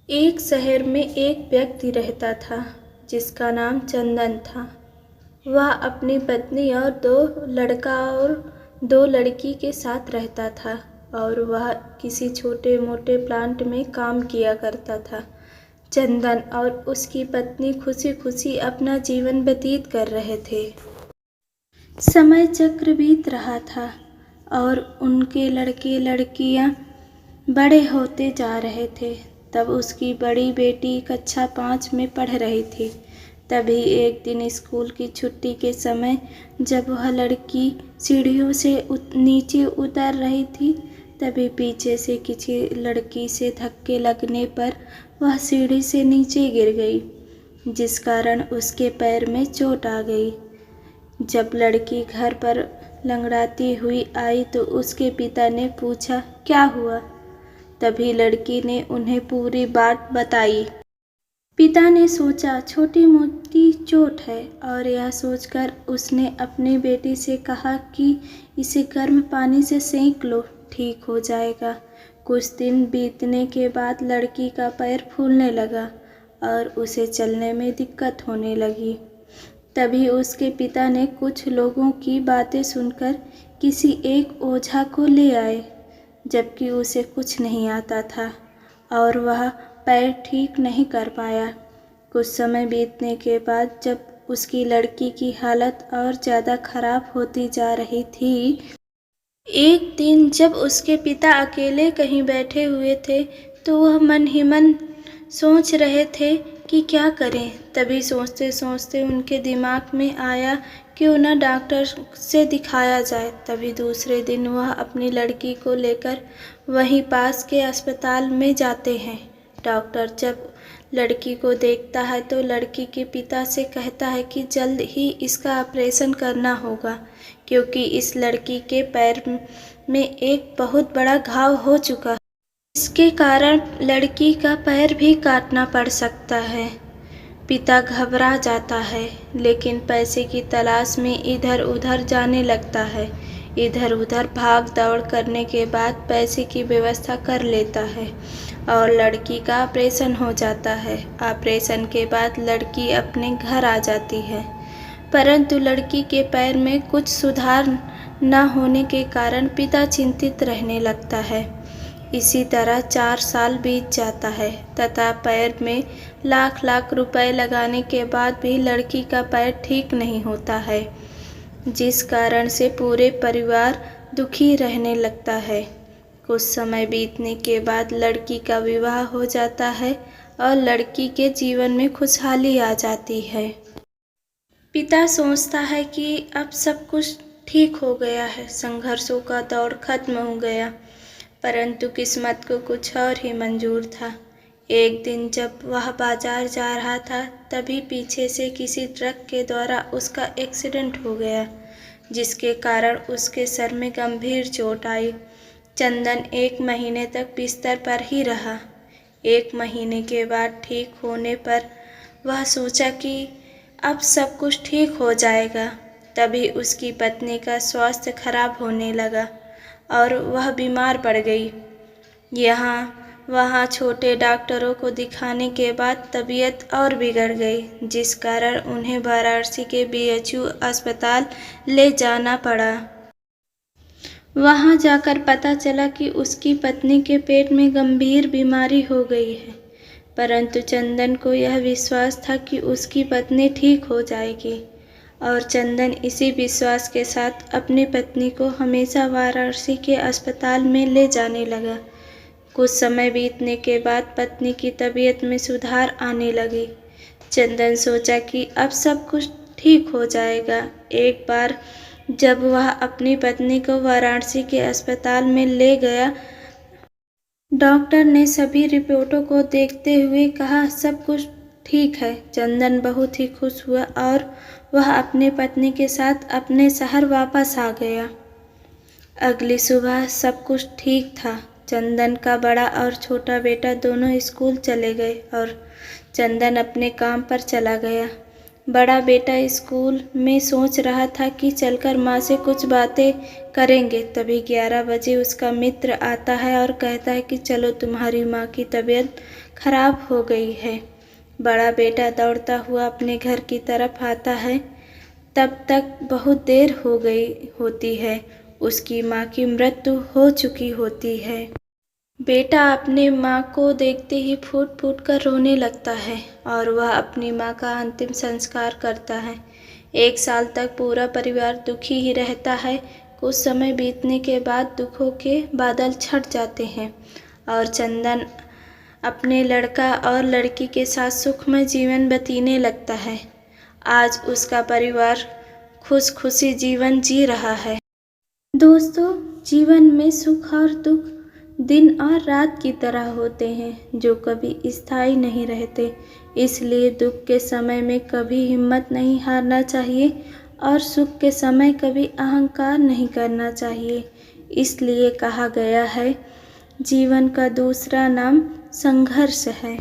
एक शहर में एक व्यक्ति रहता था जिसका नाम चंदन था। वह अपनी पत्नी और दो लड़की के साथ रहता था और वह किसी छोटे मोटे प्लांट में काम किया करता था। चंदन और उसकी पत्नी खुशी खुशी अपना जीवन व्यतीत कर रहे थे। समय चक्र बीत रहा था और उनके लड़के लड़कियां बड़े होते जा रहे थे। तब उसकी बड़ी बेटी कक्षा 5 में पढ़ रही थी। तभी एक दिन स्कूल की छुट्टी के समय जब वह लड़की सीढ़ियों से नीचे उतर रही थी, तभी पीछे से किसी लड़की से धक्के लगने पर वह सीढ़ी से नीचे गिर गई, जिस कारण उसके पैर में चोट आ गई। जब लड़की घर पर लंगड़ाती हुई आई तो उसके पिता ने पूछा, क्या हुआ? तभी लड़की ने उन्हें पूरी बात बताई। पिता ने सोचा छोटी मोटी चोट है और यह सोचकर उसने अपनी बेटी से कहा कि इसे गर्म पानी से सेंक लो, ठीक हो जाएगा। कुछ दिन बीतने के बाद लड़की का पैर फूलने लगा और उसे चलने में दिक्कत होने लगी। तभी उसके पिता ने कुछ लोगों की बातें सुनकर किसी एक ओझा को ले आए, जबकि उसे कुछ नहीं आता था और वह पैर ठीक नहीं कर पाया। कुछ समय बीतने के बाद जब उसकी लड़की की हालत और ज़्यादा खराब होती जा रही थी, एक दिन जब उसके पिता अकेले कहीं बैठे हुए थे तो वह मन ही मन सोच रहे थे कि क्या करें। तभी सोचते सोचते उनके दिमाग में आया क्यों ना डॉक्टर से दिखाया जाए। तभी दूसरे दिन वह अपनी लड़की को लेकर वहीं पास के अस्पताल में जाते हैं। डॉक्टर जब लड़की को देखता है तो लड़की के पिता से कहता है कि जल्द ही इसका ऑपरेशन करना होगा, क्योंकि इस लड़की के पैर में एक बहुत बड़ा घाव हो चुका है। इसके कारण लड़की का पैर भी काटना पड़ सकता है। पिता घबरा जाता है, लेकिन पैसे की तलाश में इधर उधर जाने लगता है। इधर उधर भाग दौड़ करने के बाद पैसे की व्यवस्था कर लेता है और लड़की का ऑपरेशन हो जाता है। ऑपरेशन के बाद लड़की अपने घर आ जाती है, परंतु लड़की के पैर में कुछ सुधार न होने के कारण पिता चिंतित रहने लगता है। इसी तरह 4 साल बीत जाता है तथा पैर में लाख लाख रुपए लगाने के बाद भी लड़की का पैर ठीक नहीं होता है, जिस कारण से पूरे परिवार दुखी रहने लगता है। कुछ समय बीतने के बाद लड़की का विवाह हो जाता है और लड़की के जीवन में खुशहाली आ जाती है। पिता सोचता है कि अब सब कुछ ठीक हो गया है, संघर्षों का दौर खत्म हो गया, परंतु किस्मत को कुछ और ही मंजूर था। एक दिन जब वह बाजार जा रहा था, तभी पीछे से किसी ट्रक के द्वारा उसका एक्सीडेंट हो गया, जिसके कारण उसके सर में गंभीर चोट आई। चंदन 1 महीने तक बिस्तर पर ही रहा। 1 महीने के बाद ठीक होने पर वह सोचा कि अब सब कुछ ठीक हो जाएगा। तभी उसकी पत्नी का स्वास्थ्य खराब होने लगा और वह बीमार पड़ गई। यहाँ वहाँ छोटे डॉक्टरों को दिखाने के बाद तबीयत और बिगड़ गई, जिस कारण उन्हें वाराणसी के बीएचयू अस्पताल ले जाना पड़ा। वहाँ जाकर पता चला कि उसकी पत्नी के पेट में गंभीर बीमारी हो गई है, परंतु चंदन को यह विश्वास था कि उसकी पत्नी ठीक हो जाएगी और चंदन इसी विश्वास के साथ अपनी पत्नी को हमेशा वाराणसी के अस्पताल में ले जाने लगा। कुछ समय बीतने के बाद पत्नी की तबीयत में सुधार आने लगी। चंदन सोचा कि अब सब कुछ ठीक हो जाएगा। एक बार जब वह अपनी पत्नी को वाराणसी के अस्पताल में ले गया, डॉक्टर ने सभी रिपोर्टों को देखते हुए कहा सब कुछ ठीक है। चंदन बहुत ही खुश हुआ और वह अपनी पत्नी के साथ अपने शहर वापस आ गया। अगली सुबह सब कुछ ठीक था। चंदन का बड़ा और छोटा बेटा दोनों स्कूल चले गए और चंदन अपने काम पर चला गया। बड़ा बेटा स्कूल में सोच रहा था कि चलकर माँ से कुछ बातें करेंगे। तभी 11 बजे उसका मित्र आता है और कहता है कि चलो, तुम्हारी माँ की तबीयत खराब हो गई है। बड़ा बेटा दौड़ता हुआ अपने घर की तरफ आता है। तब तक बहुत देर हो गई होती है। उसकी माँ की मृत्यु हो चुकी होती है। बेटा अपने माँ को देखते ही फूट फूट कर रोने लगता है और वह अपनी माँ का अंतिम संस्कार करता है। 1 साल तक पूरा परिवार दुखी ही रहता है। कुछ समय बीतने के बाद दुखों के बादल छट जाते हैं और चंदन अपने लड़का और लड़की के साथ सुखमय जीवन बिताने लगता है। आज उसका परिवार खुश खुशी जीवन जी रहा है। दोस्तों, जीवन में सुख और दुख दिन और रात की तरह होते हैं, जो कभी स्थायी नहीं रहते। इसलिए दुख के समय में कभी हिम्मत नहीं हारना चाहिए और सुख के समय कभी अहंकार नहीं करना चाहिए। इसलिए कहा गया है, जीवन का दूसरा नाम संघर्ष है।